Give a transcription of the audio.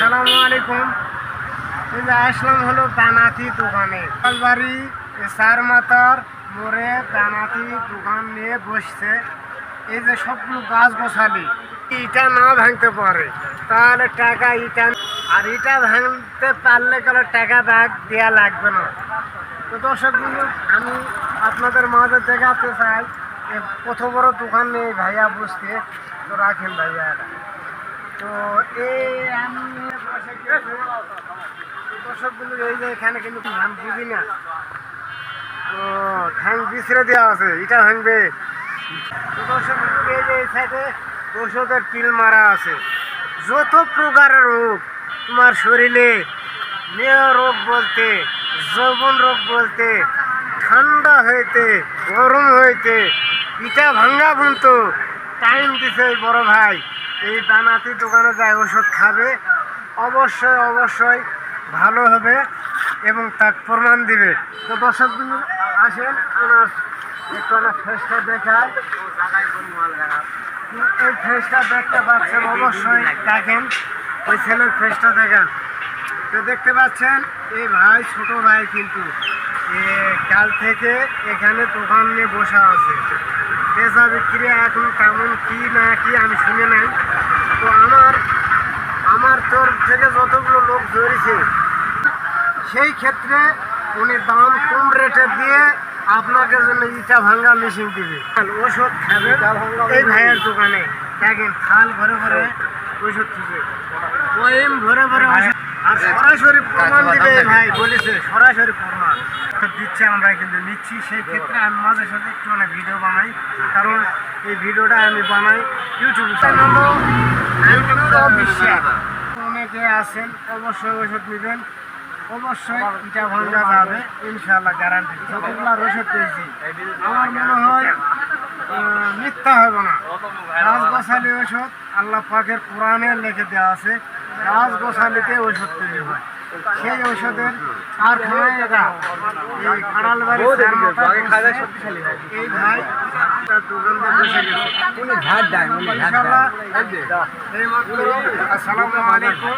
আসসালামু আলাইকুম। এই যে আসলাম হলো দানাতি দোকানে, বাড়ি চার মাথার মোড়ে দানাতি দোকান নিয়ে বসছে। এই যে সবগুলো গাছ গোছালি ইটা না ভাঙতে পারে তাহলে টাকা ইটা, আর ইটা ভাঙতে পারলে গেলে টাকা ব্যাগ দেওয়া লাগবে না। তো দর্শকগুলো আমি আপনাদের মাঝে দেখাতে চাই কত বড় দোকান নেই ভাইয়া বসতে। তো রাখেন ভাইয়া, তো এই আমি দর্শকগুলো এই যে এখানে কিন্তু ধান বুঝি না, তো ধান বিছড়ে দেওয়া আছে, এটা ভাঙবে। তো দর্শক এই যে এই সাইডে ওষুধের পিল মারা আছে। যত প্রকারের রোগ তোমার শরীরে, মেয় রোগ বলতে, যৌবন রোগ বলতে, ঠান্ডা হইতে, গরম হইতে, ইটা ভাঙ্গা পর্যন্ত টাইম দিছে এই বড় ভাই। এই দানাতি দোকানে যায় ওষুধ খাবে, অবশ্যই অবশ্যই ভালো হবে এবং তার প্রমাণ দিবে। তো দর্শকগুলো আসেন, ওনার একটু ওনার ফেসটা দেখায়। এই ফেসটা দেখতে পাচ্ছেন, অবশ্যই দেখেন ওই ছেলের ফেসটা দেখান। তো দেখতে পাচ্ছেন এই ভাই, ছোট ভাই কিন্তু কাল থেকে এখানে দোকান নিয়ে বসা আছে। পেশা বিক্রি এখন কেমন কি না কি আমি শুনে নাই। তো আমার তোর থেকে যতগুলো লোক ধরেছে সেই ক্ষেত্রে উনি দাম কম রেটে দিয়ে আপনাকে জন্য ইটা ভাঙ্গা মেশিন দিবে, ওষুধ খাবে এই ভাইয়ের দোকানে। দেখেন থাল ভরে ভরে ওষুধ থেকে বইম ভরে ভরে ওষুধ, আর সরাসরি প্রমাণ দিবে ভাই বলেছে, সরাসরি প্রমাণ দিচ্ছে। আমরা কিন্তু নিচ্ছি, সেই ক্ষেত্রে আমি মাঝে সাথে একটু অনেক ভিডিও বানাই, কারণ এই ভিডিওটা আমি বানাই ইউটিউব বিশ্বাস। অনেকে আছেন অবশ্যই ওষুধ নেবেন, অবশ্যই ইটা ভাঙ্গা যাবে ইনশাআল্লাহ, গ্যারান্টি। যতগুলো ওষুধ পেয়েছি আমার মনে হয় মিথ্যা হবে না। গাছ-গাছালি ওষুধ আল্লাহ পাকের কোরআনে লিখে দেওয়া আছে, গাছ-গাছালিতে ওষুধ তৈরি হয়। সেই ওষুধের কারখানায় এটা এই কাড়ালবাড়ি এই ভাই তার দোকানদার বসে গেছে। ইনশাআল্লাহ এই মাত্র আসসালামু আলাইকুম।